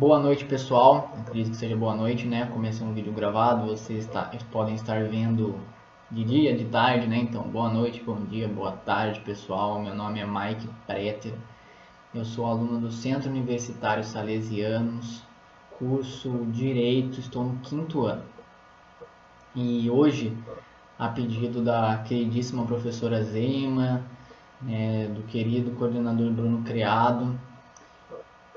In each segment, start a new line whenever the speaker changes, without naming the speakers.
Boa noite, pessoal. Acredito que seja boa noite, né? Começando um vídeo gravado, vocês podem estar vendo de dia, de tarde, né? Então, boa noite, bom dia, boa tarde, pessoal. Meu nome é Mike Preter. Eu sou aluno do Centro Universitário Salesianos, curso Direito, estou no 5º ano. E hoje, a pedido da queridíssima professora Zeima, do querido coordenador Bruno Criado,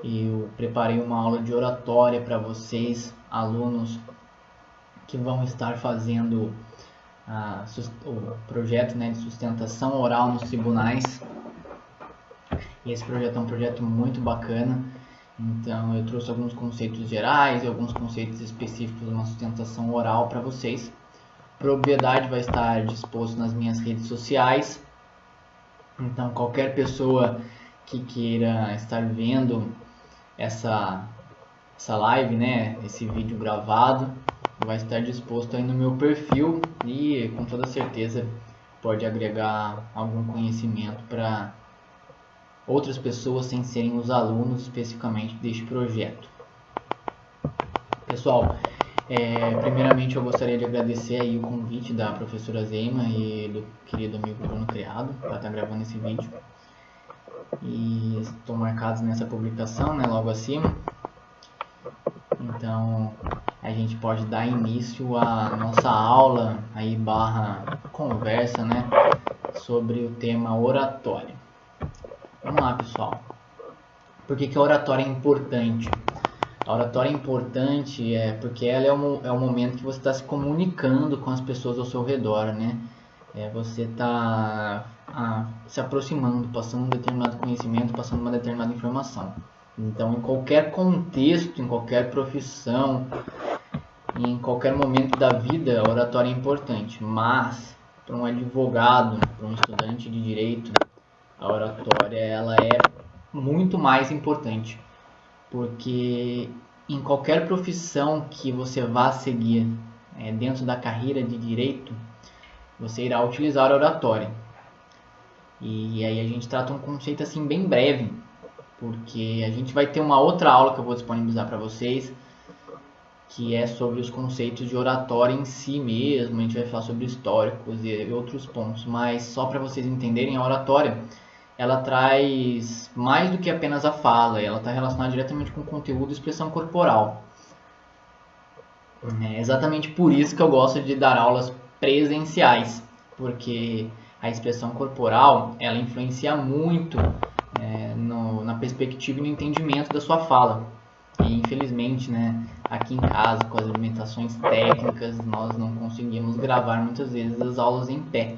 eu preparei uma aula de oratória para vocês, alunos que vão estar fazendo o projeto de sustentação oral nos tribunais. E esse projeto é um projeto muito bacana, então eu trouxe alguns conceitos gerais e alguns conceitos específicos de uma sustentação oral para vocês. Propriedade vai estar disposto nas minhas redes sociais, então qualquer pessoa que queira estar vendo essa live, esse vídeo gravado, vai estar disposto aí no meu perfil e com toda certeza pode agregar algum conhecimento para outras pessoas sem serem os alunos especificamente deste projeto. Pessoal, primeiramente eu gostaria de agradecer aí o convite da professora Zeima e do querido amigo Bruno Criado para estar gravando esse vídeo. E estão marcados nessa publicação, logo acima. Então a gente pode dar início à nossa aula aí barra conversa, sobre o tema oratória. Vamos lá, pessoal. Por que a oratória é importante? A oratória é importante porque ela é o momento que você está se comunicando com as pessoas ao seu redor, você está se aproximando, passando um determinado conhecimento, passando uma determinada informação. Então, em qualquer contexto, em qualquer profissão, em qualquer momento da vida, a oratória é importante. Mas, para um advogado, para um estudante de direito, a oratória ela é muito mais importante. Porque em qualquer profissão que você vá seguir dentro da carreira de direito, você irá utilizar a oratória. E aí a gente trata um conceito assim bem breve, porque a gente vai ter uma outra aula que eu vou disponibilizar para vocês, que é sobre os conceitos de oratória em si mesmo. A gente vai falar sobre históricos e outros pontos, mas só para vocês entenderem, a oratória ela traz mais do que apenas a fala, ela está relacionada diretamente com o conteúdo e expressão corporal. É exatamente por isso que eu gosto de dar aulas presenciais, porque a expressão corporal ela influencia muito na perspectiva e no entendimento da sua fala. E infelizmente, aqui em casa, com as limitações técnicas, nós não conseguimos gravar muitas vezes as aulas em pé.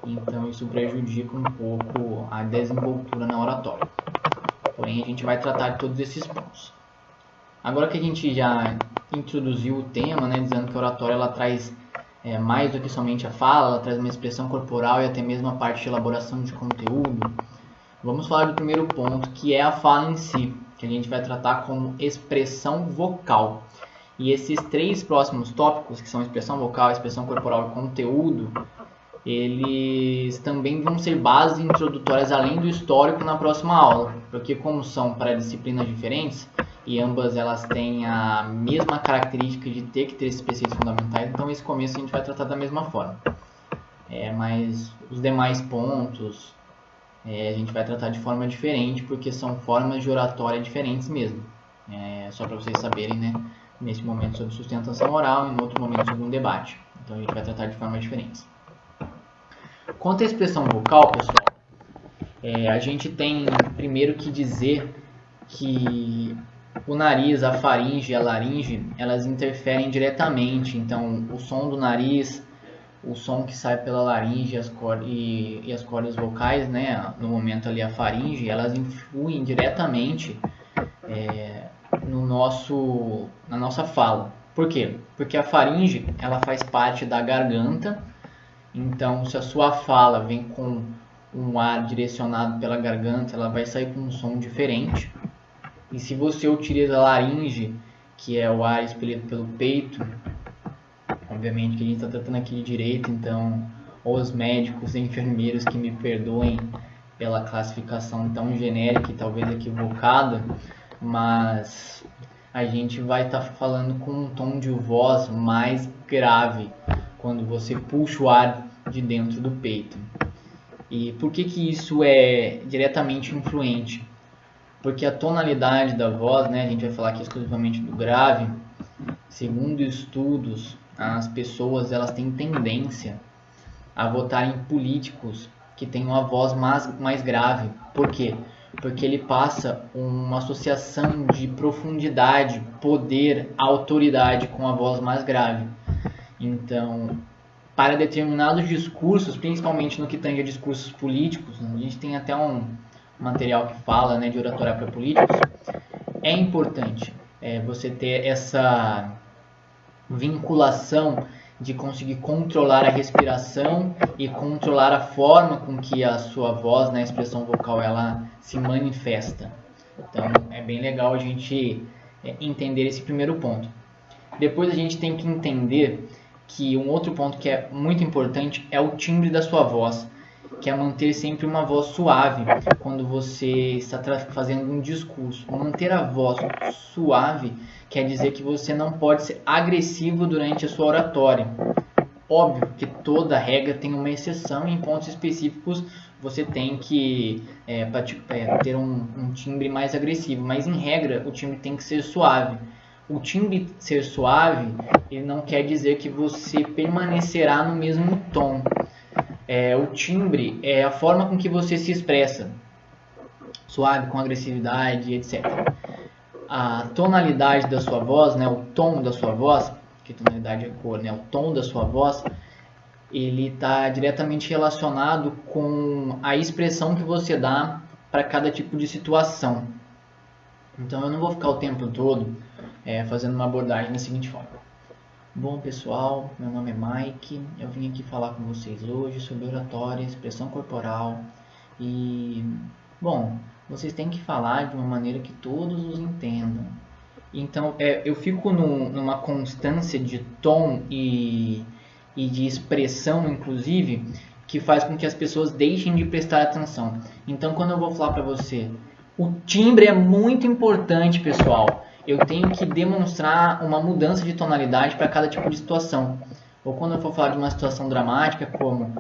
Então isso prejudica um pouco a desenvoltura na oratória. Porém, a gente vai tratar de todos esses pontos. Agora que a gente já introduziu o tema, dizendo que a oratória ela traz mais do que somente a fala, ela traz uma expressão corporal e até mesmo a parte de elaboração de conteúdo, vamos falar do primeiro ponto, que é a fala em si, que a gente vai tratar como expressão vocal. E esses três próximos tópicos, que são expressão vocal, expressão corporal e conteúdo, eles também vão ser bases introdutórias além do histórico na próxima aula, porque como são para disciplinas diferentes e ambas elas têm a mesma característica de ter que ter esses preceitos fundamentais, então esse começo a gente vai tratar da mesma forma. Mas os demais pontos a gente vai tratar de forma diferente, porque são formas de oratória diferentes mesmo. Só para vocês saberem, nesse momento sobre sustentação oral e no outro momento sobre um debate. Então a gente vai tratar de formas diferentes. Quanto à expressão vocal, pessoal, a gente tem primeiro que dizer que o nariz, a faringe e a laringe, elas interferem diretamente. Então, o som do nariz, o som que sai pela laringe e as cordas vocais, no momento ali a faringe, elas influem diretamente na nossa fala. Por quê? Porque a faringe ela faz parte da garganta. Então, se a sua fala vem com um ar direcionado pela garganta, ela vai sair com um som diferente. E se você utiliza a laringe, que é o ar expelido pelo peito, obviamente que a gente está tratando aqui de direito, então os médicos e enfermeiros que me perdoem pela classificação tão genérica e talvez equivocada, mas a gente vai estar falando com um tom de voz mais grave quando você puxa o ar de dentro do peito. E por que isso é diretamente influente? Porque a tonalidade da voz, né, a gente vai falar aqui exclusivamente do grave, segundo estudos, as pessoas elas têm tendência a votar em políticos que têm uma voz mais grave. Por quê? Porque ele passa uma associação de profundidade, poder, autoridade com a voz mais grave. Então, para determinados discursos, principalmente no que tange a discursos políticos, a gente tem até um material que fala, né, de oratória para políticos, é importante você ter essa vinculação de conseguir controlar a respiração e controlar a forma com que a sua voz, né, a expressão vocal, ela se manifesta. Então, é bem legal a gente entender esse primeiro ponto. Depois a gente tem que entender que um outro ponto que é muito importante é o timbre da sua voz, que é manter sempre uma voz suave quando você está fazendo um discurso. Manter a voz suave quer dizer que você não pode ser agressivo durante a sua oratória. Óbvio que toda regra tem uma exceção e em pontos específicos você tem que ter um timbre mais agressivo, mas em regra o timbre tem que ser suave. O timbre ser suave, ele não quer dizer que você permanecerá no mesmo tom. O timbre é a forma com que você se expressa, suave, com agressividade, etc. A tonalidade da sua voz, né, o tom da sua voz, que tonalidade é cor, né, o tom da sua voz, ele está diretamente relacionado com a expressão que você dá para cada tipo de situação. Então eu não vou ficar o tempo todo fazendo uma abordagem da seguinte forma. Bom pessoal, meu nome é Mike, eu vim aqui falar com vocês hoje sobre oratória, expressão corporal e, bom, vocês têm que falar de uma maneira que todos os entendam. Então eu fico numa constância de tom e de expressão, inclusive, que faz com que as pessoas deixem de prestar atenção. Então quando eu vou falar para você, o timbre é muito importante, pessoal. Eu tenho que demonstrar uma mudança de tonalidade para cada tipo de situação. Ou quando eu for falar de uma situação dramática, como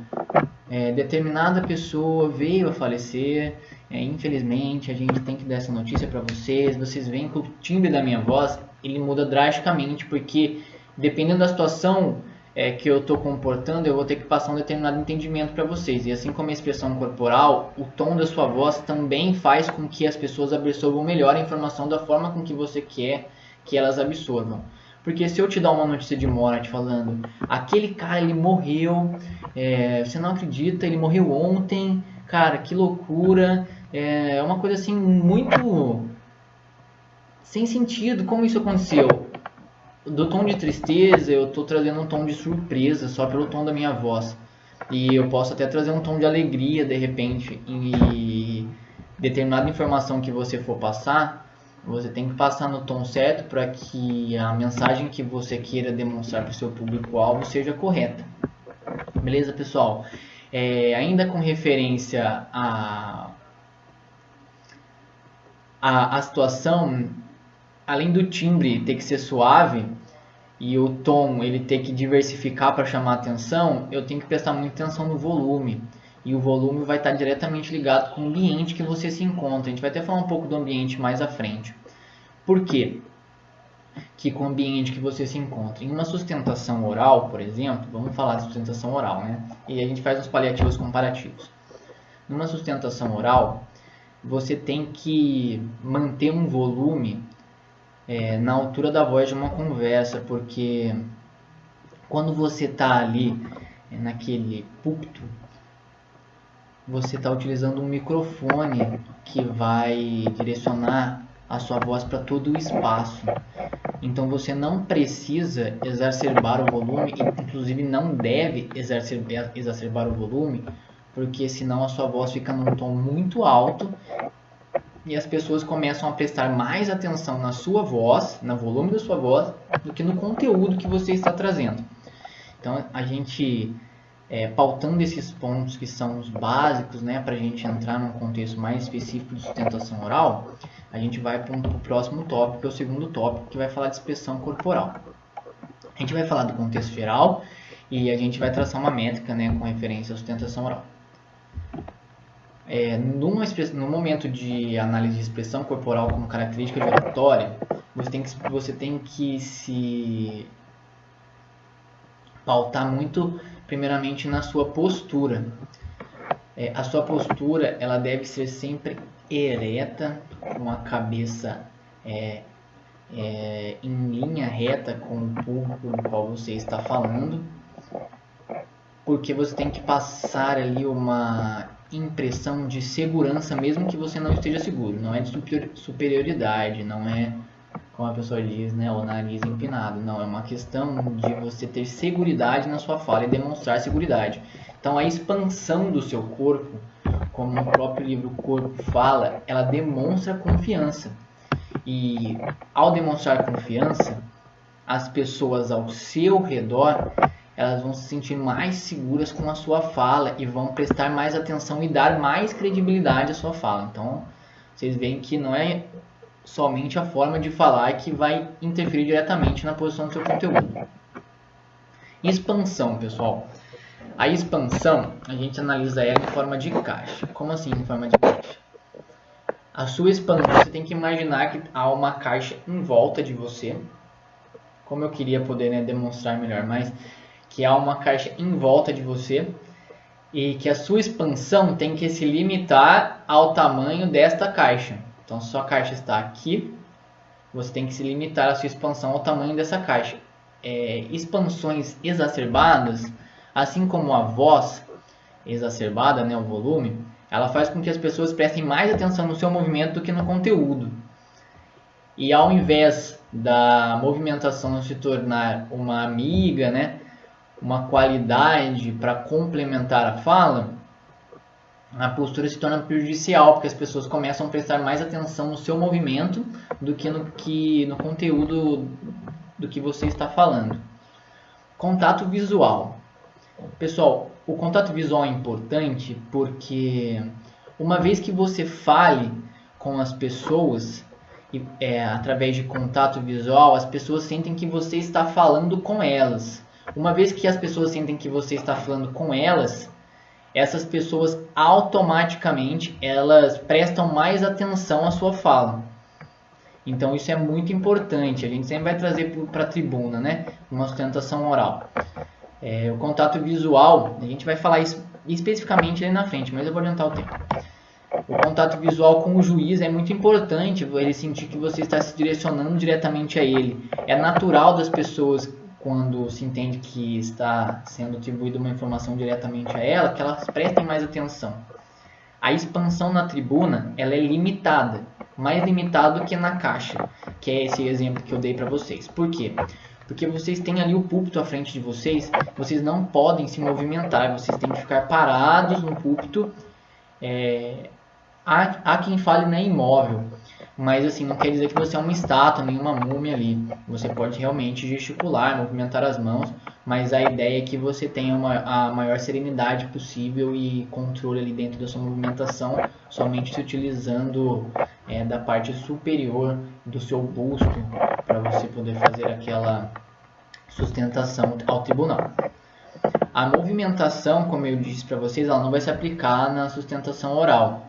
determinada pessoa veio a falecer, infelizmente a gente tem que dar essa notícia para vocês. Vocês veem que o timbre da minha voz ele muda drasticamente, porque dependendo da situação que eu estou comportando, eu vou ter que passar um determinado entendimento para vocês. E assim como a expressão corporal, o tom da sua voz também faz com que as pessoas absorvam melhor a informação da forma com que você quer que elas absorvam. Porque se eu te dar uma notícia de morte falando, aquele cara ele morreu, você não acredita, ele morreu ontem, cara, que loucura, é uma coisa assim muito sem sentido, como isso aconteceu? Do tom de tristeza, eu estou trazendo um tom de surpresa só pelo tom da minha voz. E eu posso até trazer um tom de alegria de repente. E determinada informação que você for passar, você tem que passar no tom certo para que a mensagem que você queira demonstrar para o seu público-alvo seja correta. Beleza, pessoal? Ainda com referência à situação, além do timbre ter que ser suave e o tom ele ter que diversificar para chamar atenção, eu tenho que prestar muita atenção no volume. E o volume vai estar diretamente ligado com o ambiente que você se encontra. A gente vai até falar um pouco do ambiente mais à frente. Por quê? Que com o ambiente que você se encontra. Em uma sustentação oral, por exemplo, vamos falar de sustentação oral, né? E a gente faz uns paliativos comparativos. Numa sustentação oral, você tem que manter um volume na altura da voz de uma conversa, porque quando você está ali naquele púlpito, você está utilizando um microfone que vai direcionar a sua voz para todo o espaço. Então você não precisa exacerbar o volume, inclusive não deve exacerbar o volume, porque senão a sua voz fica num tom muito alto e as pessoas começam a prestar mais atenção na sua voz, no volume da sua voz, do que no conteúdo que você está trazendo. Então, a gente, pautando esses pontos que são os básicos, né, para a gente entrar num contexto mais específico de sustentação oral, a gente vai para o próximo tópico, que é o segundo tópico, que vai falar de expressão corporal. A gente vai falar do contexto geral e a gente vai traçar uma métrica, né, com referência à sustentação oral. No momento de análise de expressão corporal como característica de oratória, você tem que se pautar muito, primeiramente, na sua postura. A sua postura ela deve ser sempre ereta, com a cabeça em linha reta com o público do qual você está falando, porque você tem que passar ali uma impressão de segurança, mesmo que você não esteja seguro. Não é de superioridade, não é, como a pessoa diz, né, o nariz empinado. Não, é uma questão de você ter seguridade na sua fala e demonstrar seguridade. Então, a expansão do seu corpo, como o próprio livro Corpo fala, ela demonstra confiança. E ao demonstrar confiança, as pessoas ao seu redor elas vão se sentir mais seguras com a sua fala e vão prestar mais atenção e dar mais credibilidade à sua fala. Então, vocês veem que não é somente a forma de falar que vai interferir diretamente na posição do seu conteúdo. Expansão, pessoal. A expansão, a gente analisa ela em forma de caixa. Como assim em forma de caixa? A sua expansão, você tem que imaginar que há uma caixa em volta de você. Como eu queria poder, né, demonstrar melhor, mas que há uma caixa em volta de você e que a sua expansão tem que se limitar ao tamanho desta caixa. Então, se a sua caixa está aqui, você tem que se limitar a sua expansão ao tamanho dessa caixa. Expansões exacerbadas, assim como a voz exacerbada, né, o volume, ela faz com que as pessoas prestem mais atenção no seu movimento do que no conteúdo. E ao invés da movimentação se tornar uma amiga, né, uma qualidade para complementar a fala, a postura se torna prejudicial, porque as pessoas começam a prestar mais atenção no seu movimento do que no conteúdo do que você está falando. Contato visual. Pessoal, o contato visual é importante porque uma vez que você fale com as pessoas, através de contato visual, as pessoas sentem que você está falando com elas. Uma vez que as pessoas sentem que você está falando com elas, essas pessoas automaticamente elas prestam mais atenção à sua fala. Então isso é muito importante. A gente sempre vai trazer para a tribuna, né, uma sustentação oral. O contato visual, a gente vai falar isso especificamente ali na frente, mas eu vou adiantar o tempo. O contato visual com o juiz é muito importante, ele sentir que você está se direcionando diretamente a ele. É natural das pessoas, quando se entende que está sendo atribuída uma informação diretamente a ela, que elas prestem mais atenção. A expansão na tribuna ela é limitada, mais limitada do que na caixa, que é esse exemplo que eu dei para vocês. Por quê? Porque vocês têm ali o púlpito à frente de vocês, vocês não podem se movimentar, vocês têm que ficar parados no púlpito. Há quem fale na imóvel, mas assim, não quer dizer que você é uma estátua, nem uma múmia ali. Você pode realmente gesticular, movimentar as mãos, mas a ideia é que você tenha a maior serenidade possível e controle ali dentro da sua movimentação, somente se utilizando da parte superior do seu busto, para você poder fazer aquela sustentação ao tribunal. A movimentação, como eu disse para vocês, ela não vai se aplicar na sustentação oral,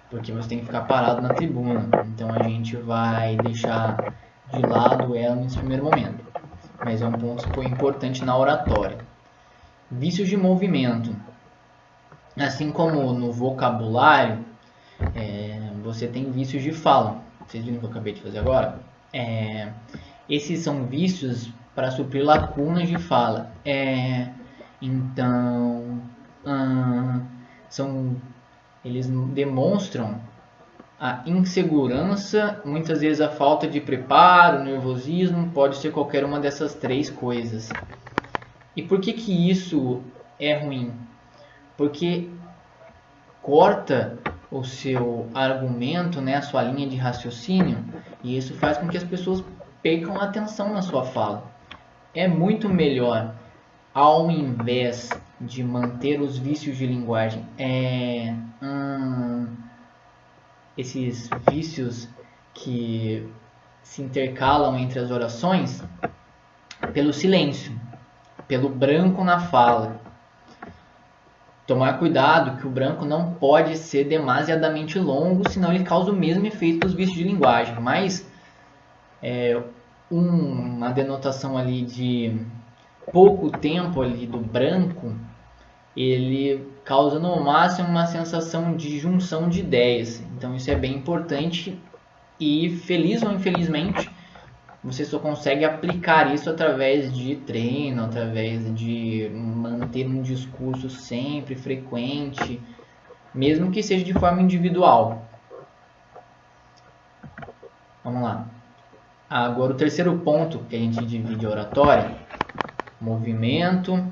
porque você tem que ficar parado na tribuna. Então a gente vai deixar de lado ela nesse primeiro momento. Mas é um ponto que foi importante na oratória. Vícios de movimento. Assim como no vocabulário, você tem vícios de fala. Vocês viram o que eu acabei de fazer agora? Esses são vícios para suprir lacunas de fala. Eles demonstram a insegurança, muitas vezes a falta de preparo, o nervosismo, pode ser qualquer uma dessas três coisas. E por que isso é ruim? Porque corta o seu argumento, né, a sua linha de raciocínio, e isso faz com que as pessoas percam a atenção na sua fala. É muito melhor, ao invés de manter os vícios de linguagem, esses vícios que se intercalam entre as orações pelo silêncio, pelo branco na fala. Tomar cuidado que o branco não pode ser demasiadamente longo, senão ele causa o mesmo efeito dos vícios de linguagem. Mas uma denotação ali de pouco tempo ali do branco, ele causa no máximo uma sensação de junção de ideias. Então isso é bem importante e, feliz ou infelizmente, você só consegue aplicar isso através de treino, através de manter um discurso sempre frequente, mesmo que seja de forma individual. Vamos lá. Agora o terceiro ponto que a gente divide a oratória: movimento,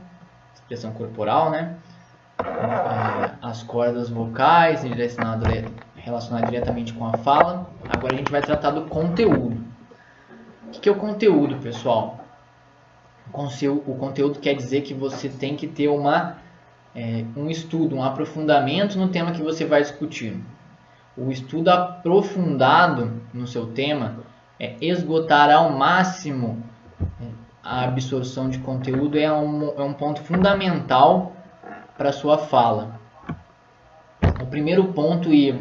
expressão corporal, né? As cordas vocais relacionadas diretamente com a fala. Agora a gente vai tratar do conteúdo. O que é o conteúdo, pessoal? O conteúdo quer dizer que você tem que ter um estudo, um aprofundamento no tema que você vai discutir. O estudo aprofundado no seu tema é esgotar ao máximo a absorção de conteúdo, é um ponto fundamental para a sua fala. O primeiro ponto, e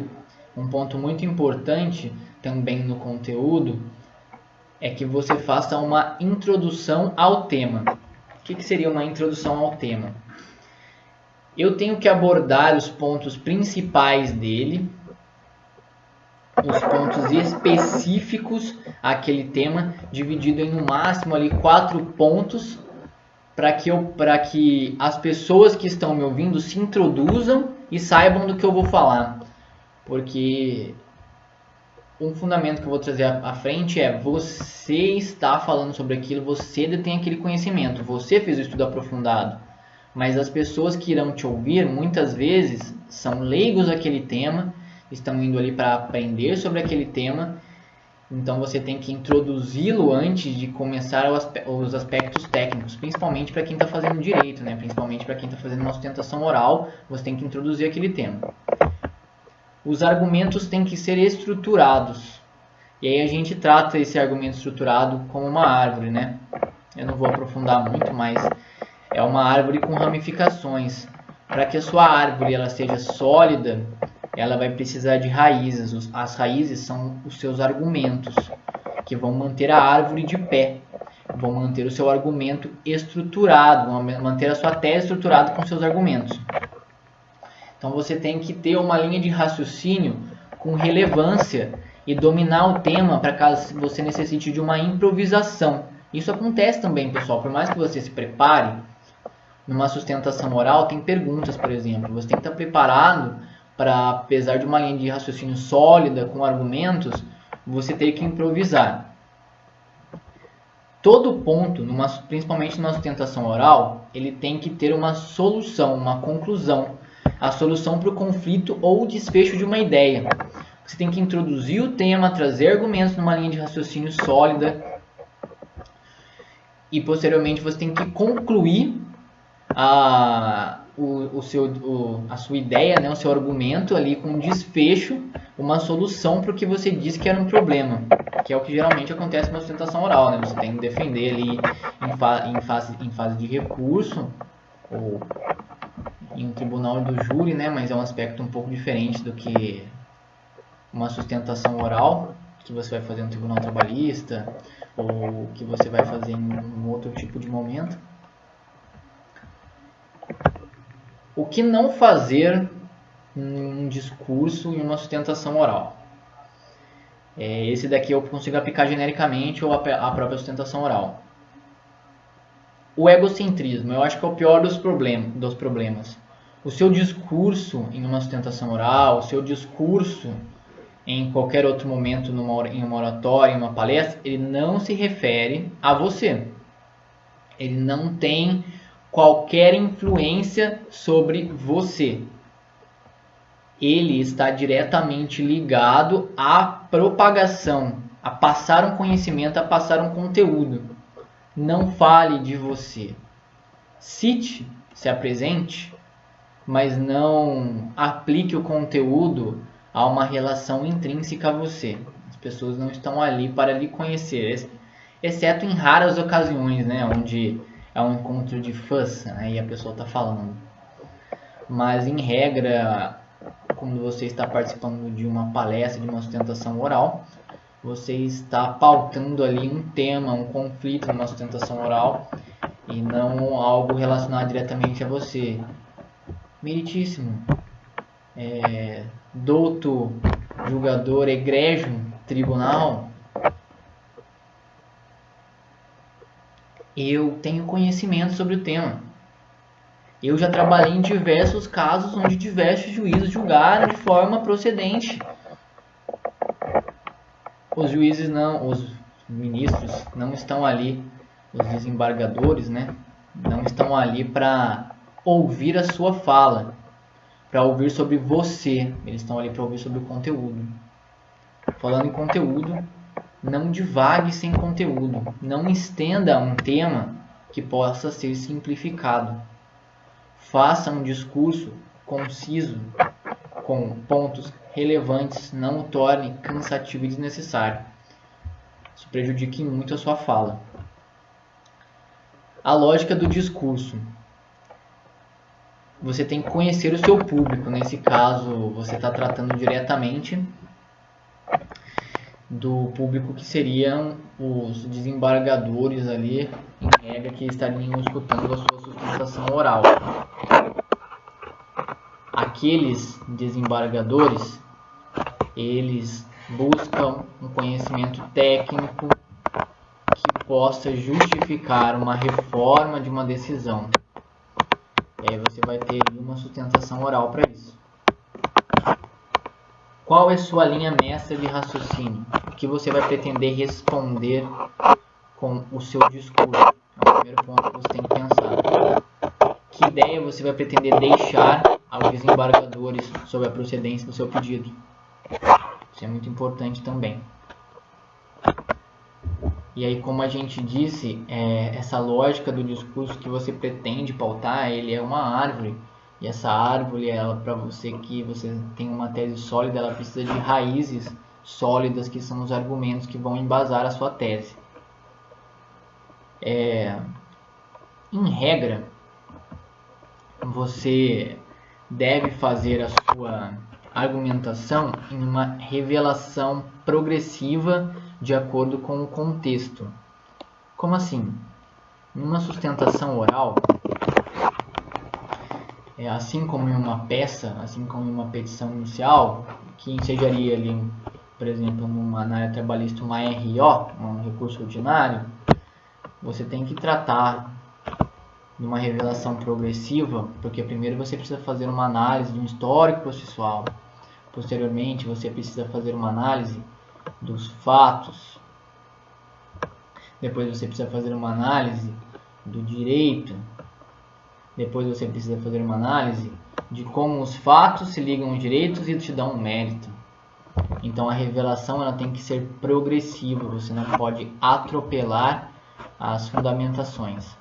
um ponto muito importante também no conteúdo, é que você faça uma introdução ao tema. O que seria uma introdução ao tema? Eu tenho que abordar os pontos principais dele, os pontos específicos àquele tema, dividido em no máximo ali 4 pontos, para que as pessoas que estão me ouvindo se introduzam e saibam do que eu vou falar. Porque um fundamento que eu vou trazer à frente é: você está falando sobre aquilo, você detém aquele conhecimento, você fez o estudo aprofundado. Mas as pessoas que irão te ouvir, muitas vezes, são leigos naquele tema, estão indo ali para aprender sobre aquele tema. Então você tem que introduzi-lo antes de começar os aspectos técnicos, principalmente para quem está fazendo direito, né? Principalmente para quem está fazendo uma sustentação oral, você tem que introduzir aquele tema. Os argumentos têm que ser estruturados. E aí a gente trata esse argumento estruturado como uma árvore, né? Eu não vou aprofundar muito, mas é uma árvore com ramificações. Para que a sua árvore ela seja sólida, ela vai precisar de raízes. As raízes são os seus argumentos, que vão manter a árvore de pé, vão manter o seu argumento estruturado, vão manter a sua tese estruturada com seus argumentos. Então você tem que ter uma linha de raciocínio com relevância e dominar o tema para caso você necessite de uma improvisação. Isso acontece também, pessoal. Por mais que você se prepare, numa sustentação oral tem perguntas, por exemplo. Você tem que estar preparado para, apesar de uma linha de raciocínio sólida, com argumentos, você ter que improvisar. Todo ponto, principalmente numa sustentação oral, ele tem que ter uma solução, uma conclusão. A solução para o conflito ou o desfecho de uma ideia. Você tem que introduzir o tema, trazer argumentos numa linha de raciocínio sólida. E posteriormente você tem que concluir a sua ideia, né, o seu argumento ali com um desfecho, uma solução para o que você disse que era um problema, que é o que geralmente acontece na sustentação oral, né? Você tem que defender ali em fase de recurso ou em um tribunal do júri, né? Mas é um aspecto um pouco diferente do que uma sustentação oral que você vai fazer no tribunal trabalhista ou que você vai fazer em um outro tipo de momento. O que não fazer em um discurso e uma sustentação oral? Esse daqui eu consigo aplicar genericamente ou a própria sustentação oral. O egocentrismo, eu acho que é o pior dos problemas. O seu discurso em uma sustentação oral, o seu discurso em qualquer outro momento em uma oratória, em uma palestra, ele não se refere a você. Ele não tem qualquer influência sobre você. Ele está diretamente ligado à propagação, a passar um conhecimento, a passar um conteúdo. Não fale de você. Cite, se apresente, mas não aplique o conteúdo a uma relação intrínseca a você. As pessoas não estão ali para lhe conhecer, exceto em raras ocasiões, né, onde é um encontro de fãs, aí a pessoa está falando. Mas em regra, quando você está participando de uma palestra, de uma sustentação oral, você está pautando ali um tema, um conflito numa sustentação oral e não algo relacionado diretamente a você. Meritíssimo, douto, julgador, egrégio, tribunal, eu tenho conhecimento sobre o tema. Eu já trabalhei em diversos casos onde diversos juízes julgaram de forma procedente. Os juízes não, os ministros não estão ali, os desembargadores, né, não estão ali para ouvir a sua fala, para ouvir sobre você, eles estão ali para ouvir sobre o conteúdo. Falando em conteúdo, não divague sem conteúdo, não estenda um tema que possa ser simplificado. Faça um discurso conciso, com pontos relevantes, não o torne cansativo e desnecessário. Isso prejudique muito a sua fala. A lógica do discurso. Você tem que conhecer o seu público. Nesse caso, você está tratando diretamente do público que seriam os desembargadores ali, em regra, que estariam escutando a sua sustentação oral. Aqueles desembargadores, eles buscam um conhecimento técnico que possa justificar uma reforma de uma decisão. E aí você vai ter uma sustentação oral para isso. Qual é sua linha mestra de raciocínio? O que você vai pretender responder com o seu discurso? É o primeiro ponto que você tem que pensar. Que ideia você vai pretender deixar aos desembargadores sobre a procedência do seu pedido? Isso é muito importante também. E aí, como a gente disse, essa lógica do discurso que você pretende pautar, ele é uma árvore. E essa árvore, ela, para você que você tem uma tese sólida, ela precisa de raízes sólidas, que são os argumentos que vão embasar a sua tese. Em regra, você deve fazer a sua argumentação em uma revelação progressiva de acordo com o contexto. Como assim? Numa sustentação oral, assim como em uma peça, assim como em uma petição inicial, que ensejaria ali, por exemplo, na área trabalhista, uma RO, um recurso ordinário, você tem que tratar de uma revelação progressiva, porque primeiro você precisa fazer uma análise de um histórico processual, posteriormente você precisa fazer uma análise dos fatos, depois você precisa fazer uma análise do direito, depois você precisa fazer uma análise de como os fatos se ligam aos direitos e te dão um mérito. Então a revelação ela tem que ser progressiva, você não pode atropelar as fundamentações.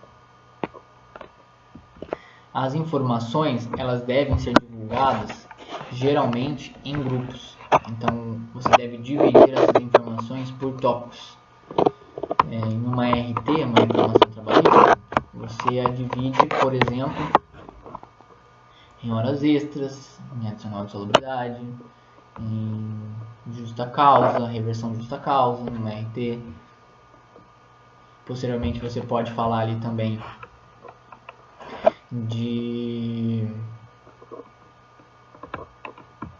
As informações elas devem ser divulgadas geralmente em grupos. Então você deve dividir essas informações por tópicos. Em uma RT, uma reclamação trabalhista, você a divide, por exemplo, em horas extras, em adicional de salubridade, em justa causa, reversão de justa causa, numa RT. Posteriormente você pode falar ali também de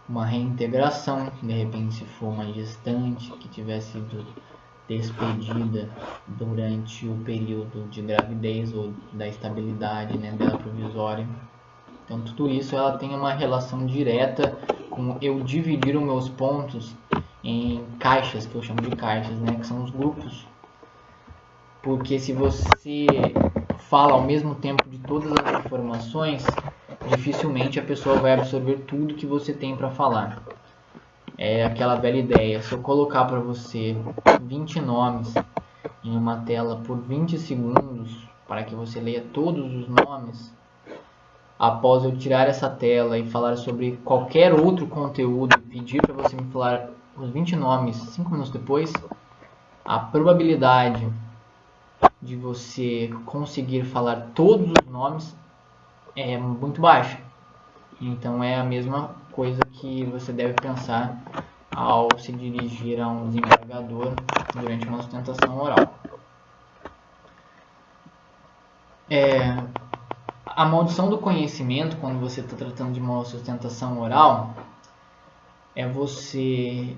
uma reintegração, de repente se for uma gestante que tivesse sido despedida durante o período de gravidez ou da estabilidade, né, dela provisória. Então tudo isso ela tem uma relação direta com eu dividir os meus pontos em caixas, que eu chamo de caixas, né, que são os grupos. Porque se você fala ao mesmo tempo de todas as informações, dificilmente a pessoa vai absorver tudo que você tem para falar. É aquela velha ideia, se eu colocar para você 20 nomes em uma tela por 20 segundos, para que você leia todos os nomes, após eu tirar essa tela e falar sobre qualquer outro conteúdo, pedir para você me falar os 20 nomes 5 minutos depois, a probabilidade de você conseguir falar todos os nomes é muito baixa. Então é a mesma coisa que você deve pensar ao se dirigir a um desembargador durante uma sustentação oral. A maldição do conhecimento, quando você está tratando de uma sustentação oral, é você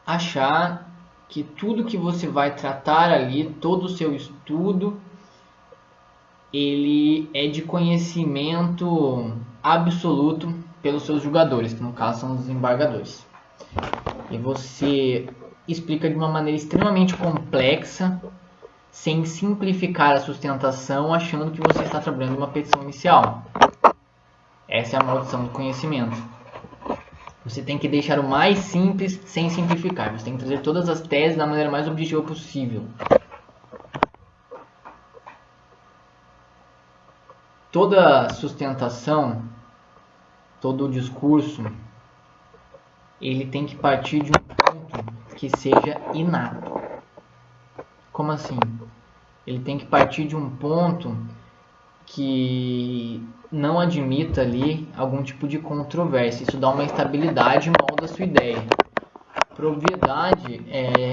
achar que tudo que você vai tratar ali, todo o seu estudo, ele é de conhecimento absoluto pelos seus julgadores, que no caso são os desembargadores. E você explica de uma maneira extremamente complexa, sem simplificar a sustentação, achando que você está trabalhando uma petição inicial. Essa é a maldição do conhecimento. Você tem que deixar o mais simples sem simplificar. Você tem que trazer todas as teses da maneira mais objetiva possível. Toda sustentação, todo o discurso, ele tem que partir de um ponto que seja inato. Como assim? Ele tem que partir de um ponto que não admita ali algum tipo de controvérsia. Isso dá uma estabilidade e molda a sua ideia. Propriedade,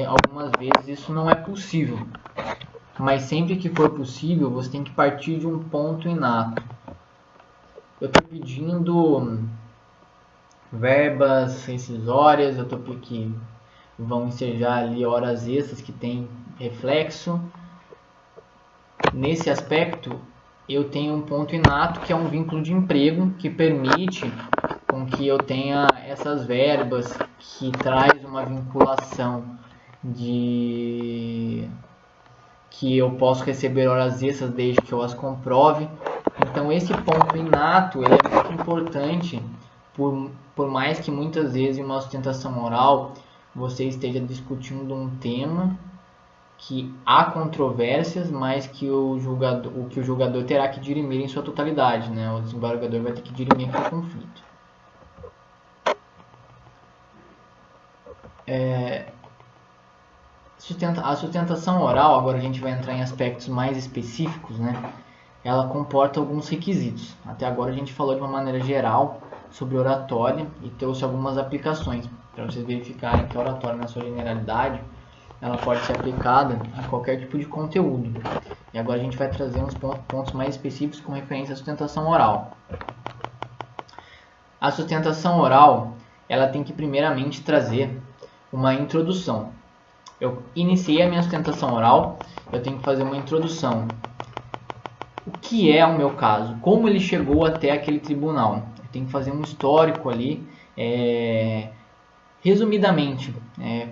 algumas vezes isso não é possível. Mas sempre que for possível, você tem que partir de um ponto inato. Eu estou pedindo verbas rescisórias, eu estou que vão ensejar ali horas extras que tem reflexo. Nesse aspecto, eu tenho um ponto inato que é um vínculo de emprego que permite com que eu tenha essas verbas, que traz uma vinculação de que eu posso receber horas extras desde que eu as comprove. Então esse ponto inato ele é muito importante, por mais que muitas vezes em uma sustentação oral você esteja discutindo um tema que há controvérsias, mas que o julgador terá que dirimir em sua totalidade, né? O desembargador vai ter que dirimir aquele conflito. A sustentação oral, agora a gente vai entrar em aspectos mais específicos, né? Ela comporta alguns requisitos. Até agora a gente falou de uma maneira geral sobre oratória e trouxe algumas aplicações para vocês verificarem que a oratória na sua generalidade ela pode ser aplicada a qualquer tipo de conteúdo. E agora a gente vai trazer uns pontos mais específicos com referência à sustentação oral. A sustentação oral ela tem que primeiramente trazer uma introdução. Eu iniciei a minha sustentação oral, eu tenho que fazer uma introdução. O que é o meu caso? Como ele chegou até aquele tribunal? Eu tenho que fazer um histórico ali, resumidamente,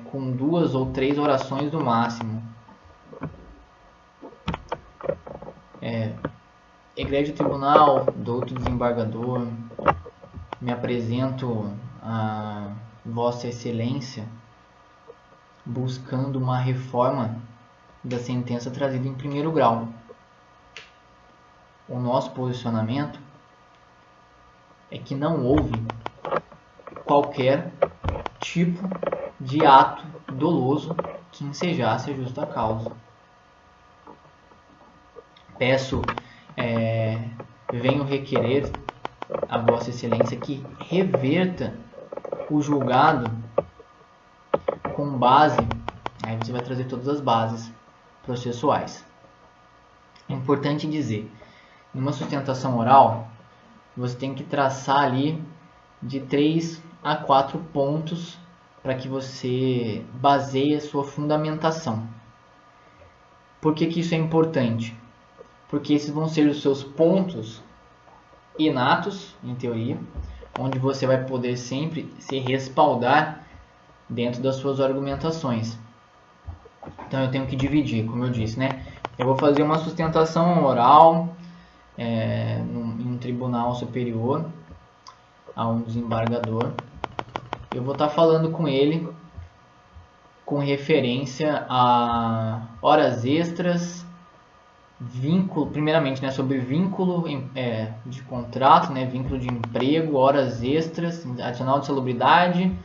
com 2 ou 3 orações no máximo. Egrégio tribunal, douto desembargador, me apresento a Vossa Excelência, buscando uma reforma da sentença trazida em primeiro grau. O nosso posicionamento é que não houve qualquer tipo de ato doloso que ensejasse a justa causa. Venho requerer a Vossa Excelência que reverta o julgado com base, aí você vai trazer todas as bases processuais. É importante dizer, numa sustentação oral, você tem que traçar ali de 3 a 4 pontos para que você baseie a sua fundamentação. Por que isso é importante? Porque esses vão ser os seus pontos inatos, em teoria, onde você vai poder sempre se respaldar dentro das suas argumentações. Então eu tenho que dividir, como eu disse, né? Eu vou fazer uma sustentação oral em um tribunal superior a um desembargador. Eu vou estar falando com ele com referência a horas extras, vínculo, primeiramente, né, sobre vínculo de contrato, né, vínculo de emprego, horas extras, adicional de salubridade,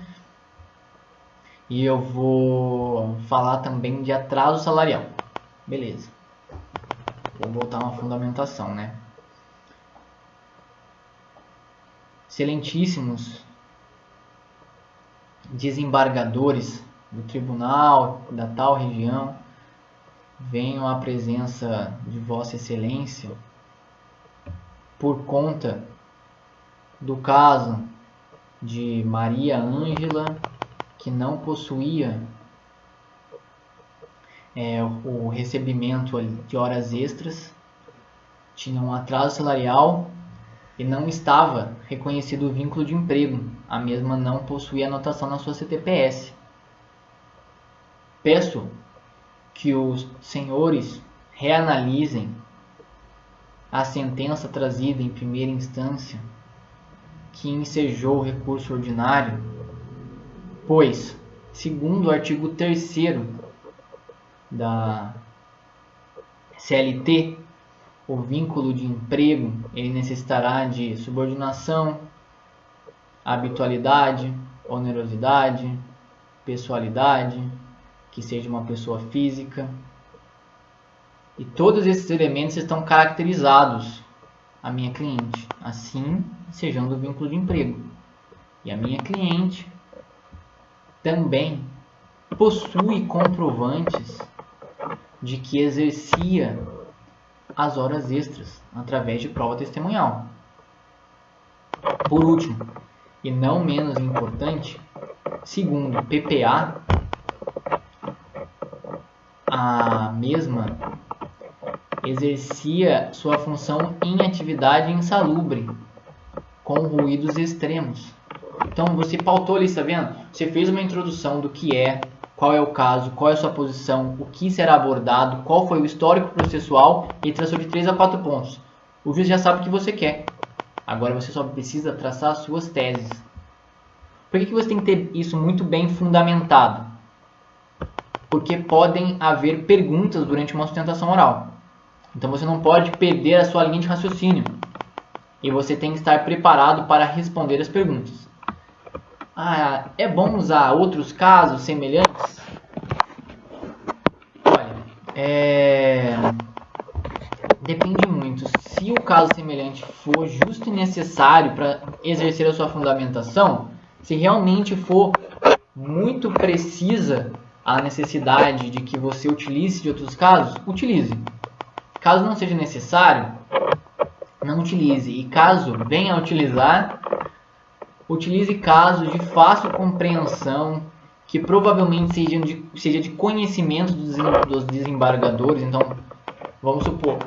E eu vou falar também de atraso salarial. Beleza. Vou voltar uma fundamentação, né? Excelentíssimos desembargadores do tribunal da tal região, venham à presença de Vossa Excelência por conta do caso de Maria Ângela, que não possuía o recebimento de horas extras, tinha um atraso salarial e não estava reconhecido o vínculo de emprego. A mesma não possuía anotação na sua CTPS. Peço que os senhores reanalisem a sentença trazida em primeira instância, que ensejou o recurso ordinário, pois, segundo o artigo 3º da CLT, o vínculo de emprego ele necessitará de subordinação, habitualidade, onerosidade, pessoalidade, que seja uma pessoa física. E todos esses elementos estão caracterizados a minha cliente, assim ensejando o vínculo de emprego. E a minha cliente também possui comprovantes de que exercia as horas extras através de prova testemunhal. Por último, e não menos importante, segundo o PPA, a mesma exercia sua função em atividade insalubre, com ruídos extremos. Então você pautou ali, está vendo? Você fez uma introdução do que é, qual é o caso, qual é a sua posição, o que será abordado, qual foi o histórico processual e traçou de 3 a 4 pontos. O juiz já sabe o que você quer. Agora você só precisa traçar as suas teses. Por que você tem que ter isso muito bem fundamentado? Porque podem haver perguntas durante uma sustentação oral. Então você não pode perder a sua linha de raciocínio. E você tem que estar preparado para responder as perguntas. É bom usar outros casos semelhantes? Olha, depende muito. Se o caso semelhante for justo e necessário para exercer a sua fundamentação, se realmente for muito precisa a necessidade de que você utilize de outros casos, utilize. Caso não seja necessário, não utilize. E caso venha a utilizar, utilize casos de fácil compreensão, que provavelmente seja de conhecimento dos desembargadores. Então, vamos supor,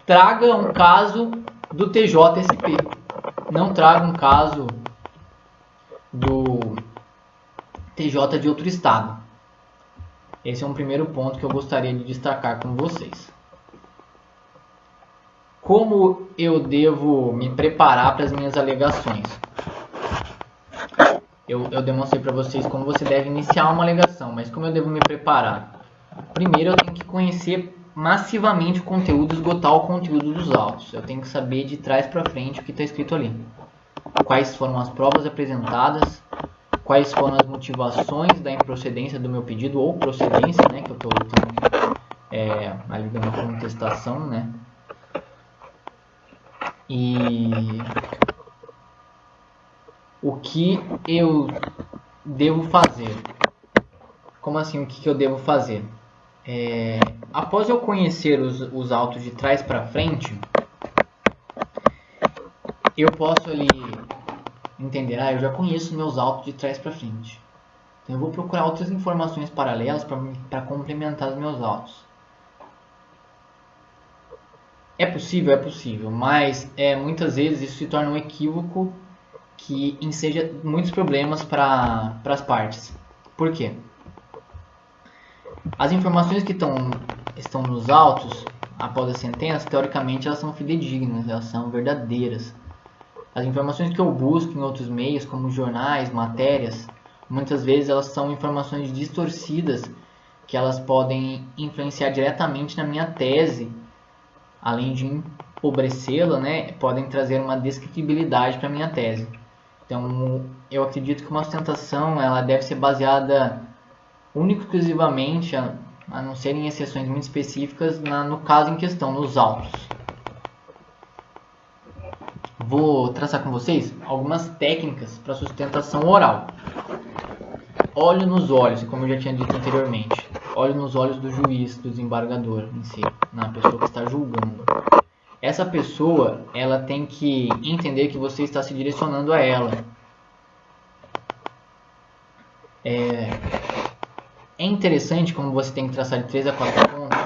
traga um caso do TJSP. Não traga um caso do TJ de outro estado. Esse é um primeiro ponto que eu gostaria de destacar com vocês. Como eu devo me preparar para as minhas alegações? Eu demonstrei para vocês como você deve iniciar uma alegação, mas como eu devo me preparar? Primeiro eu tenho que conhecer massivamente o conteúdo, esgotar o conteúdo dos autos. Eu tenho que saber de trás para frente o que está escrito ali. Quais foram as provas apresentadas, quais foram as motivações da improcedência do meu pedido, ou procedência, né, que eu estou ali dando uma contestação, né? E o que eu devo fazer? Como assim, o que eu devo fazer? Após eu conhecer os autos de trás para frente, eu posso ali entender, eu já conheço meus autos de trás para frente. Então eu vou procurar outras informações paralelas para complementar os meus autos. É possível, mas muitas vezes isso se torna um equívoco que enseja muitos problemas para as partes. Por quê? As informações que estão nos autos, após a sentença, teoricamente elas são fidedignas, elas são verdadeiras. As informações que eu busco em outros meios, como jornais, matérias, muitas vezes elas são informações distorcidas, que elas podem influenciar diretamente na minha tese, além de empobrecê-la, né, podem trazer uma descritibilidade para a minha tese. Então, eu acredito que uma sustentação ela deve ser baseada única e exclusivamente, a não serem exceções muito específicas, no caso em questão, nos autos. Vou traçar com vocês algumas técnicas para sustentação oral. Olho nos olhos, como eu já tinha dito anteriormente. Olho nos olhos do juiz, do desembargador em si, na pessoa que está julgando. Essa pessoa, ela tem que entender que você está se direcionando a ela. É interessante, como você tem que traçar de 3 a 4 pontos,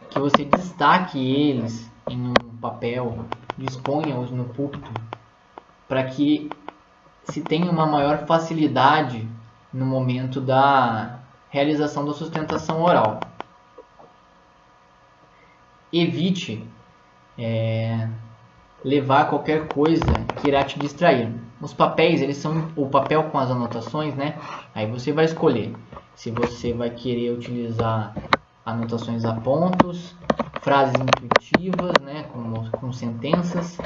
que você destaque eles em um papel, disponha-os no púlpito, para que se tenha uma maior facilidade no momento da realização da sustentação oral. Evite levar qualquer coisa que irá te distrair. Os papéis, eles são o papel com as anotações, né? Aí você vai escolher se você vai querer utilizar anotações a pontos, frases intuitivas, né, com sentenças,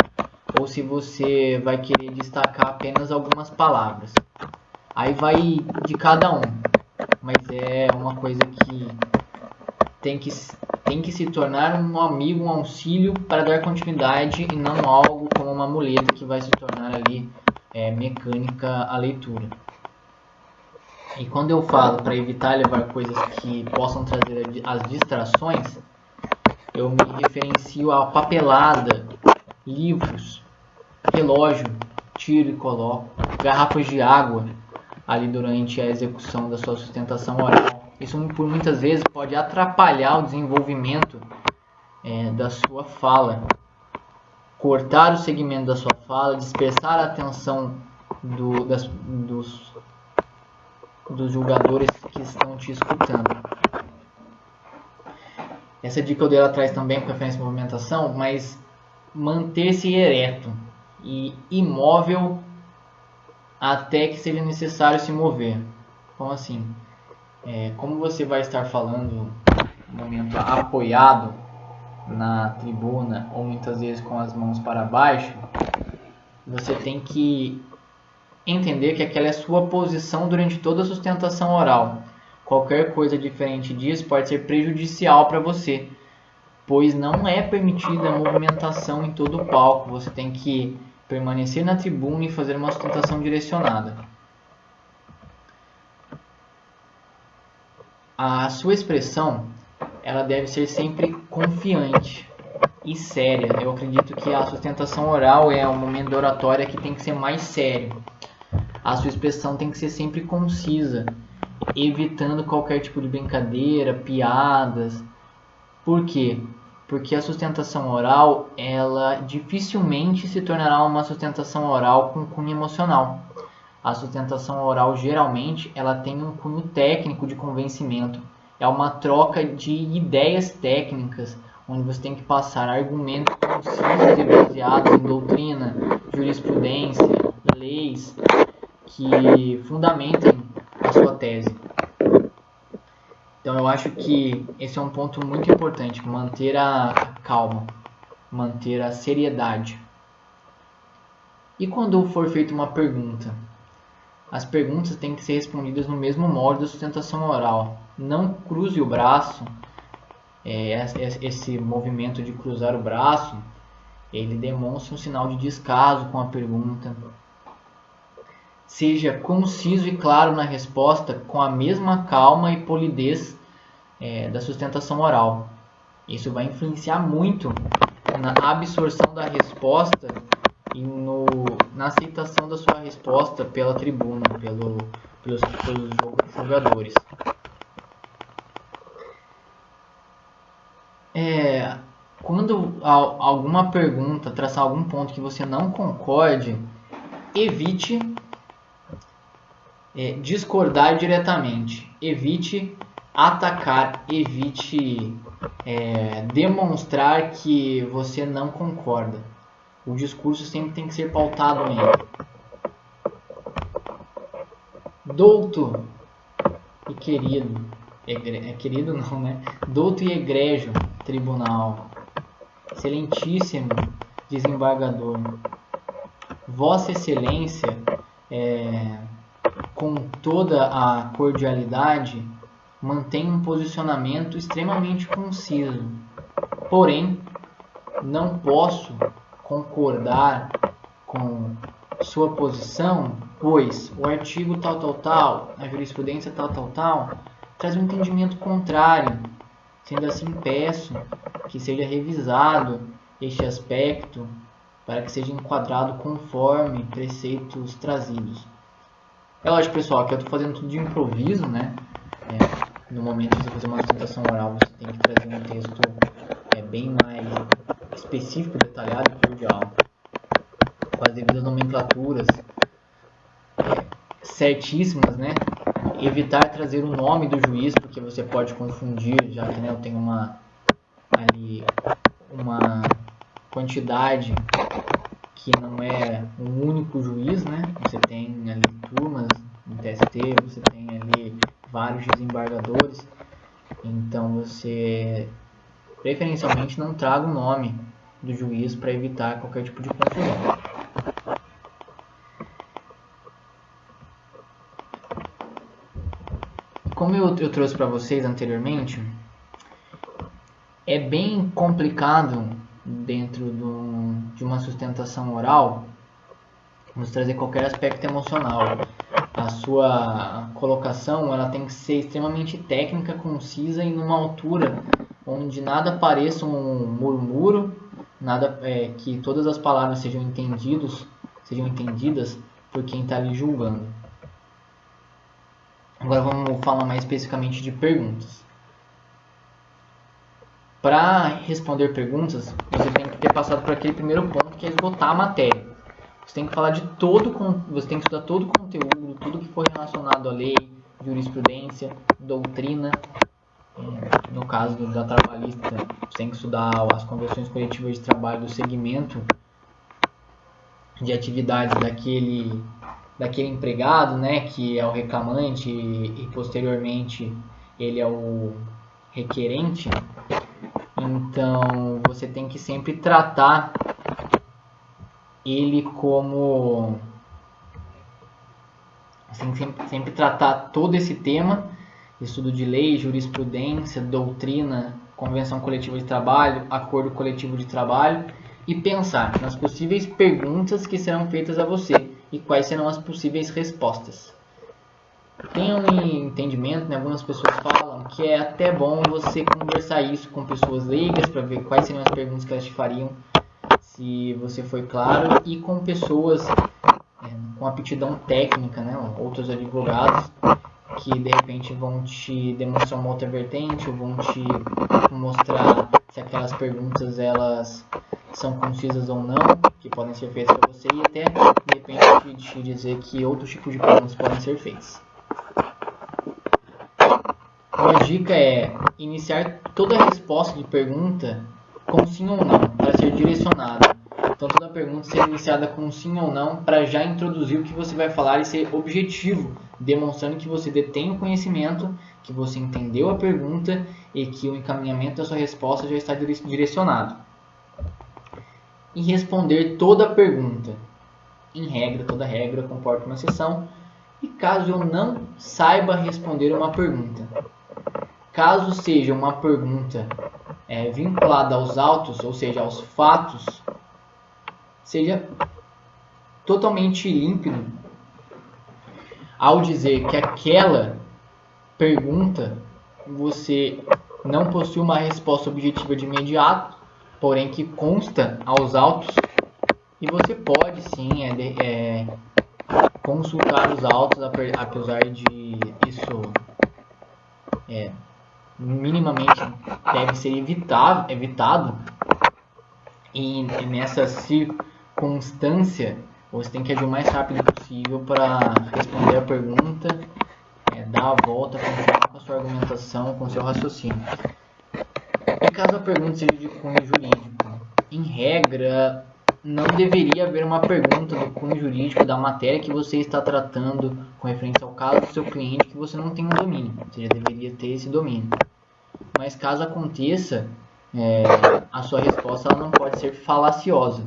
ou se você vai querer destacar apenas algumas palavras. Aí vai de cada um, mas é uma coisa que tem que se tornar um amigo, um auxílio para dar continuidade e não algo como uma muleta que vai se tornar ali mecânica a leitura. E quando eu falo para evitar levar coisas que possam trazer as distrações, eu me referencio a papelada, livros, relógio, tiro e coloco, garrafas de água ali durante a execução da sua sustentação oral. Isso por muitas vezes pode atrapalhar o desenvolvimento da sua fala, cortar o segmento da sua fala, dispersar a atenção dos julgadores que estão te escutando. Essa dica eu dei lá atrás também com referência à movimentação, mas manter-se ereto e imóvel até que seja necessário se mover. Como assim? Como você vai estar falando no momento apoiado na tribuna ou muitas vezes com as mãos para baixo, você tem que entender que aquela é a sua posição durante toda a sustentação oral. Qualquer coisa diferente disso pode ser prejudicial para você, pois não é permitida a movimentação em todo o palco. Você tem que permanecer na tribuna e fazer uma sustentação direcionada. A sua expressão ela deve ser sempre confiante e séria. Eu acredito que a sustentação oral é um momento da oratória que tem que ser mais sério. A sua expressão tem que ser sempre concisa, evitando qualquer tipo de brincadeira, piadas. Por quê? Porque a sustentação oral, ela dificilmente se tornará uma sustentação oral com cunho emocional. A sustentação oral, geralmente, ela tem um cunho técnico de convencimento. É uma troca de ideias técnicas, onde você tem que passar argumentos concisos e baseados em doutrina, jurisprudência, leis, que fundamentem a sua tese. Então eu acho que esse é um ponto muito importante, manter a calma, manter a seriedade. E quando for feita uma pergunta? As perguntas têm que ser respondidas no mesmo molde da sustentação oral. Não cruze o braço. Esse movimento de cruzar o braço, ele demonstra um sinal de descaso com a pergunta. Seja conciso e claro na resposta com a mesma calma e polidez da sustentação oral. Isso vai influenciar muito na absorção da resposta e na aceitação da sua resposta pela tribuna, pelos jogadores. Quando alguma pergunta traçar algum ponto que você não concorde, evite discordar diretamente, evite atacar, evite demonstrar que você não concorda. O discurso sempre tem que ser pautado nele. Douto e querido, querido não, né? Douto e egrégio tribunal, excelentíssimo desembargador, Vossa Excelência com toda a cordialidade, mantenha um posicionamento extremamente conciso. Porém, não posso concordar com sua posição, pois o artigo tal, a jurisprudência tal, traz um entendimento contrário. Sendo assim, peço que seja revisado este aspecto para que seja enquadrado conforme preceitos trazidos. É lógico, pessoal, que eu estou fazendo tudo de improviso, né? No momento de você fazer uma sustentação oral, você tem que trazer um texto bem mais específico, detalhado e cordial, com as devidas nomenclaturas certíssimas, né? Evitar trazer o nome do juiz, porque você pode confundir, já que eu tenho uma quantidade que não é um único juiz, né? Você tem ali turmas no TST, você tem ali vários desembargadores, então você preferencialmente não traga o nome do juiz para evitar qualquer tipo de confusão. Como eu trouxe para vocês anteriormente, é bem complicado dentro de uma sustentação oral nos trazer qualquer aspecto emocional. A sua colocação ela tem que ser extremamente técnica, concisa e numa altura onde nada pareça um murmúrio, nada que todas as palavras sejam entendidas por quem está ali julgando. Agora vamos falar mais especificamente de perguntas. Para responder perguntas, você tem que ter passado por aquele primeiro ponto, que é esgotar a matéria. Você tem que falar você tem que estudar todo o conteúdo, tudo que for relacionado à lei, jurisprudência, doutrina. No caso da trabalhista, você tem que estudar as convenções coletivas de trabalho do segmento de atividades daquele empregado, né, que é o reclamante e posteriormente ele é o requerente. Então, você tem que sempre tratar ele como... Você tem que sempre tratar todo esse tema, estudo de lei, jurisprudência, doutrina, convenção coletiva de trabalho, acordo coletivo de trabalho, e pensar nas possíveis perguntas que serão feitas a você e quais serão as possíveis respostas. Tenha um entendimento, né? Algumas pessoas falam que é até bom você conversar isso com pessoas leigas para ver quais seriam as perguntas que elas te fariam se você foi claro, e com pessoas com aptidão técnica, né? Outros advogados que de repente vão te demonstrar uma outra vertente ou vão te mostrar se aquelas perguntas elas são concisas ou não, que podem ser feitas para você, e até de repente te dizer que outros tipos de perguntas podem ser feitas. Uma dica é iniciar toda a resposta de pergunta com sim ou não, para ser direcionada. Então toda pergunta ser iniciada com sim ou não, para já introduzir o que você vai falar e ser objetivo, demonstrando que você detém o conhecimento, que você entendeu a pergunta e que o encaminhamento da sua resposta já está direcionado. E responder toda a pergunta. Em regra, toda regra comporta uma exceção. E caso eu não saiba responder uma pergunta, caso seja uma pergunta vinculada aos autos, ou seja, aos fatos, seja totalmente límpido ao dizer que aquela pergunta você não possui uma resposta objetiva de imediato, porém que consta aos autos, e você pode sim consultar os autos, apesar de isso minimamente deve ser evitado, e nessa circunstância você tem que agir o mais rápido possível para responder a pergunta, dar a volta, continuar com a sua argumentação, com o seu raciocínio. E caso a pergunta seja de cunho jurídico, em regra, não deveria haver uma pergunta do cunho jurídico da matéria que você está tratando com referência ao caso do seu cliente que você não tem um domínio, você já deveria ter esse domínio. Mas caso aconteça, a sua resposta ela não pode ser falaciosa.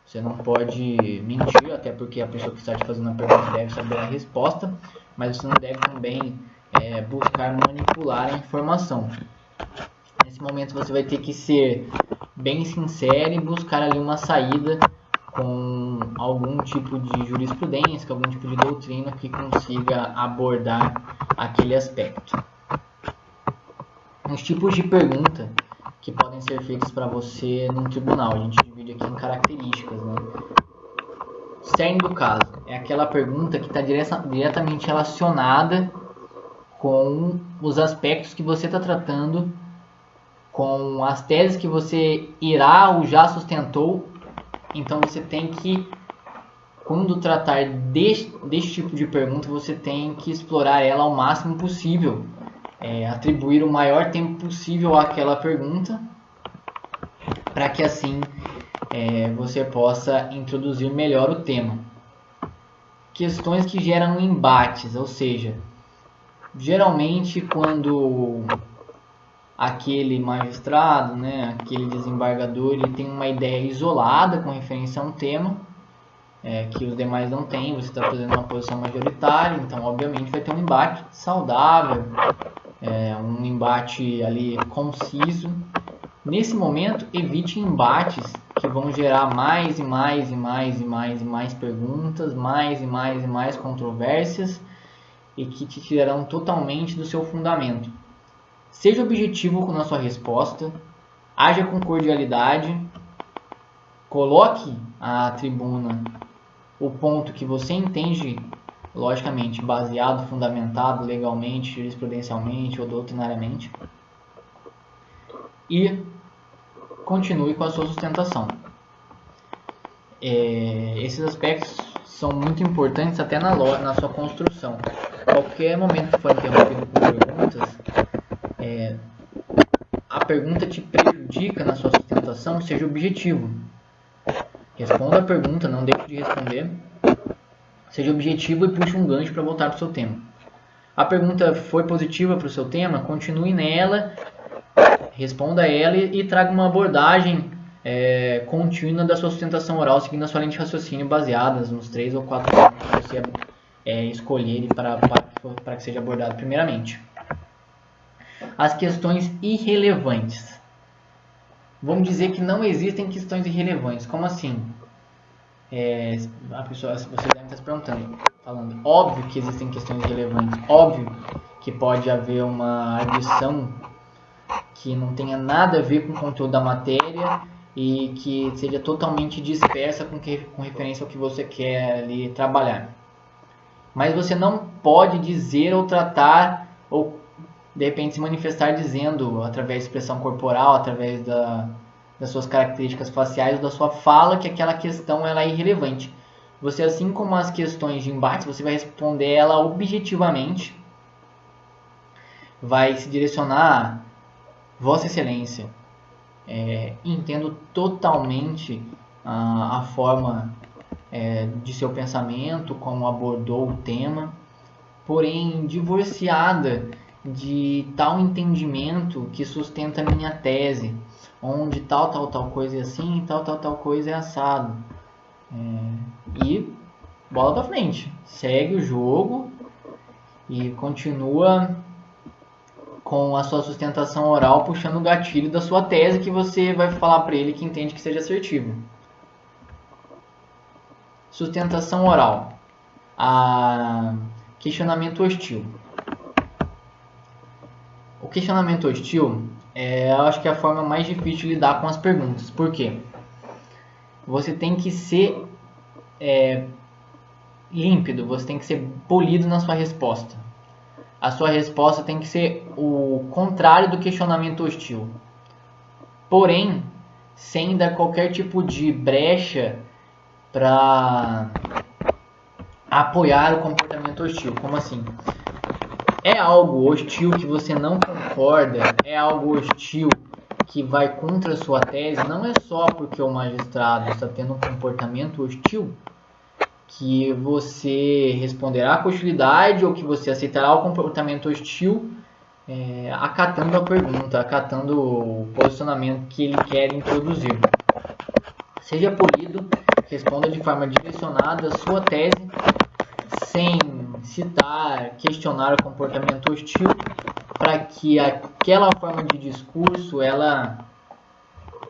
Você não pode mentir, até porque a pessoa que está te fazendo a pergunta deve saber a resposta, mas você não deve também buscar manipular a informação. Nesse momento você vai ter que ser bem sincero e buscar ali uma saída com algum tipo de jurisprudência, com algum tipo de doutrina que consiga abordar aquele aspecto. Os tipos de pergunta que podem ser feitos para você num tribunal, a gente divide aqui em características, né? Cerne do caso é aquela pergunta que está diretamente relacionada com os aspectos que você está tratando, com as teses que você irá ou já sustentou. Então você tem que, quando tratar deste tipo de pergunta, você tem que explorar ela ao máximo possível, atribuir o maior tempo possível àquela pergunta, para que assim você possa introduzir melhor o tema. Questões que geram embates, ou seja, geralmente quando aquele magistrado, aquele desembargador, ele tem uma ideia isolada com referência a um tema que os demais não têm, você está fazendo uma posição majoritária, então obviamente vai ter um embate saudável, um embate ali conciso. Nesse momento, evite embates que vão gerar mais e mais perguntas, mais e mais controvérsias e que te tirarão totalmente do seu fundamento. Seja objetivo na sua resposta, haja com cordialidade, coloque à tribuna o ponto que você entende, logicamente baseado, fundamentado legalmente, jurisprudencialmente ou doutrinariamente, e continue com a sua sustentação. Esses aspectos são muito importantes até na sua construção. Qualquer momento que for interrompido por perguntas, a pergunta te prejudica na sua sustentação, seja objetivo. Responda a pergunta, não deixe de responder. Seja objetivo e puxe um gancho para voltar para o seu tema. A pergunta foi positiva para o seu tema, continue nela, responda ela e traga uma abordagem contínua da sua sustentação oral, seguindo a sua linha de raciocínio baseadas nos 3 ou 4 pontos que você escolher para que seja abordado primeiramente. As questões irrelevantes. Vamos dizer que não existem questões irrelevantes. Como assim? A pessoa, você deve estar se perguntando, falando, óbvio que existem questões irrelevantes, óbvio que pode haver uma arguição que não tenha nada a ver com o conteúdo da matéria e que seja totalmente dispersa com referência ao que você quer ali trabalhar. Mas você não pode dizer ou tratar ou de repente se manifestar dizendo, através de expressão corporal, através das suas características faciais ou da sua fala, que aquela questão ela é irrelevante. Você, assim como as questões de embate, você vai responder ela objetivamente, vai se direcionar, Vossa Excelência, entendo totalmente a forma de seu pensamento, como abordou o tema, porém divorciada de tal entendimento que sustenta a minha tese, onde tal coisa é assim, tal coisa é assado. E bola pra frente, segue o jogo e continua com a sua sustentação oral puxando o gatilho da sua tese que você vai falar para ele que entende que seja assertivo. Sustentação oral. Questionamento hostil. O questionamento hostil eu acho que é a forma mais difícil de lidar com as perguntas. Por quê? Você tem que ser límpido, você tem que ser polido na sua resposta. A sua resposta tem que ser o contrário do questionamento hostil. Porém, sem dar qualquer tipo de brecha para apoiar o comportamento hostil. Como assim? É algo hostil que você não concorda, é algo hostil que vai contra a sua tese, não é só porque o magistrado está tendo um comportamento hostil que você responderá com hostilidade ou que você aceitará o comportamento hostil acatando a pergunta, acatando o posicionamento que ele quer introduzir. Seja polido, Responda de forma direcionada a sua tese, sem citar, questionar o comportamento hostil, para que aquela forma de discurso ela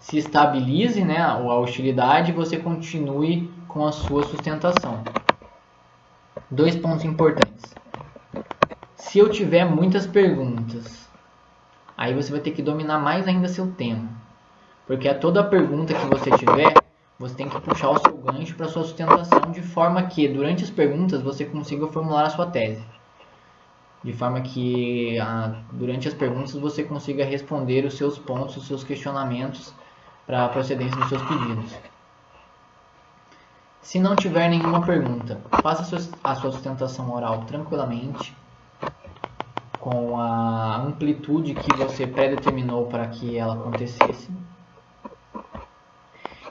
se estabilize, né, a hostilidade, e você continue com a sua sustentação. 2 pontos importantes. Se eu tiver muitas perguntas, aí você vai ter que dominar mais ainda seu tema. Porque a toda pergunta que você tiver, você tem que puxar o seu gancho para sua sustentação, de forma que durante as perguntas você consiga formular a sua tese. De forma que durante as perguntas você consiga responder os seus pontos, os seus questionamentos para a procedência dos seus pedidos. Se não tiver nenhuma pergunta, faça a sua sustentação oral tranquilamente, com a amplitude que você predeterminou para que ela acontecesse.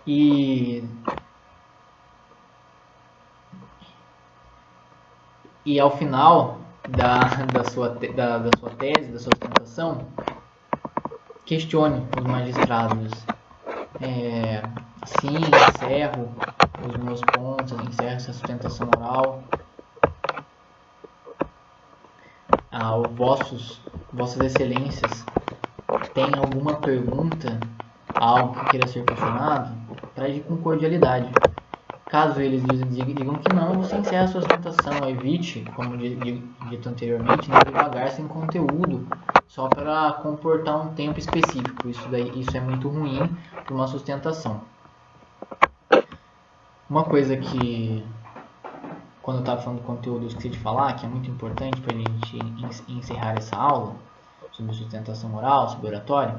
E ao final da sua tese, da sua sustentação, questione os magistrados. Sim, encerro os meus pontos, encerro essa sustentação oral. Vossas excelências, tem alguma pergunta, algo que queira ser questionado? Trate com cordialidade. Caso eles digam que não, você encerra a sua sustentação. Evite, como dito anteriormente, não devagar sem conteúdo, só para comportar um tempo específico. Isso é muito ruim para uma sustentação. Uma coisa que, quando eu estava falando do conteúdo, eu esqueci de falar, que é muito importante para a gente encerrar essa aula sobre sustentação oral, sobre oratória,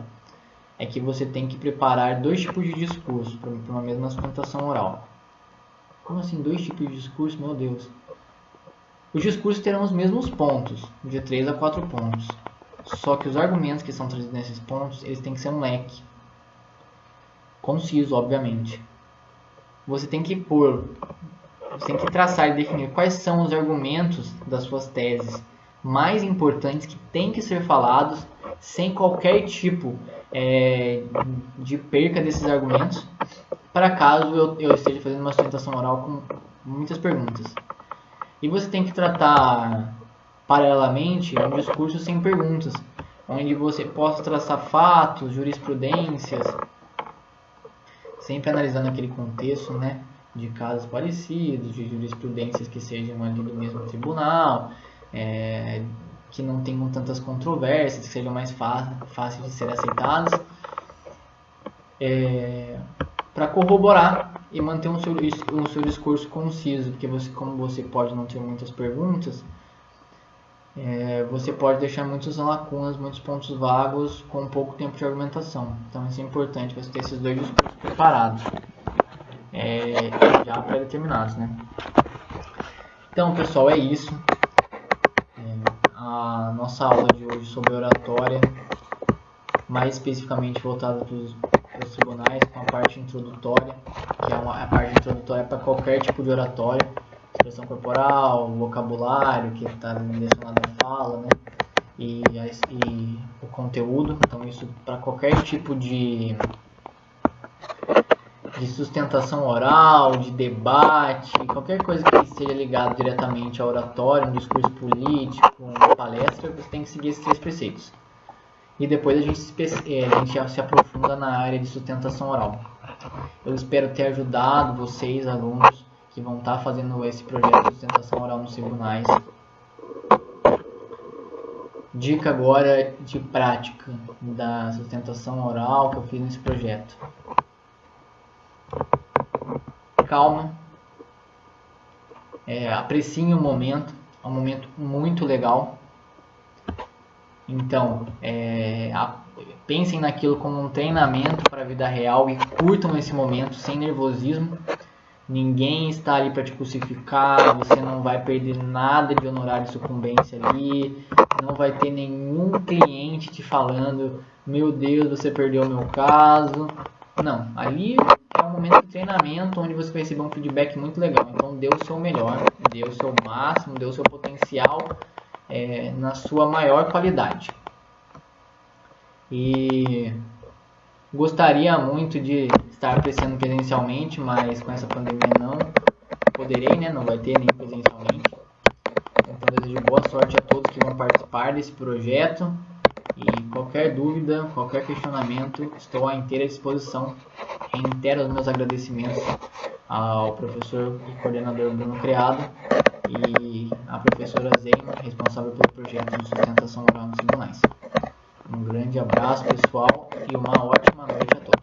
é que você tem que preparar 2 tipos de discurso para uma mesma sustentação oral. Como assim 2 tipos de discurso? Meu Deus! Os discursos terão os mesmos pontos, de 3 a 4 pontos. Só que os argumentos que são trazidos nesses pontos, eles têm que ser um leque. Conciso, obviamente. Você tem que traçar e definir quais são os argumentos das suas teses mais importantes que têm que ser falados, sem qualquer tipo de perca desses argumentos, para caso eu esteja fazendo uma sustentação oral com muitas perguntas. E você tem que tratar paralelamente um discurso sem perguntas, onde você possa traçar fatos, jurisprudências, sempre analisando aquele contexto, né, de casos parecidos, de jurisprudências que sejam ali do mesmo tribunal, que não tenham tantas controvérsias, que sejam mais fáceis de serem aceitadas, para corroborar e manter o seu discurso conciso, porque como você pode não ter muitas perguntas, você pode deixar muitas lacunas, muitos pontos vagos com pouco tempo de argumentação. Então isso é importante, você ter esses 2 discursos preparados, já pré-determinados, né? Então, pessoal, é isso. A nossa aula de hoje sobre oratória, mais especificamente voltada para os tribunais, com a parte introdutória, que é a parte introdutória para qualquer tipo de oratória, expressão corporal, vocabulário que está direcionado à fala, né? E o conteúdo. Então isso para qualquer tipo de sustentação oral, de debate, qualquer coisa que esteja ligada diretamente à oratória, um discurso político, uma palestra, você tem que seguir esses 3 preceitos. E depois a gente se aprofunda na área de sustentação oral. Eu espero ter ajudado vocês, alunos, que vão estar fazendo esse projeto de sustentação oral nos tribunais. Dica agora de prática da sustentação oral que eu fiz nesse projeto. Calma. Apreciem o momento. É um momento muito legal. Então, pensem naquilo como um treinamento para a vida real e curtam esse momento sem nervosismo. Ninguém está ali para te crucificar, você não vai perder nada de honorário de sucumbência ali, não vai ter nenhum cliente te falando, meu Deus, você perdeu o meu caso. Não, ali é um momento de treinamento onde você vai receber um feedback muito legal. Então dê o seu melhor, dê o seu máximo, dê o seu potencial na sua maior qualidade. E Gostaria muito de estar crescendo presencialmente, mas com essa pandemia não poderei, né? Não vai ter nem presencialmente. Então desejo boa sorte a todos que vão participar desse projeto e qualquer dúvida, qualquer questionamento, estou à inteira disposição. Reitero os meus agradecimentos ao professor e coordenador Bruno Criado e à professora Zeima, responsável pelo projeto de sustentação oral nos tribunais. Um grande abraço, pessoal, e uma ótima noite a todos.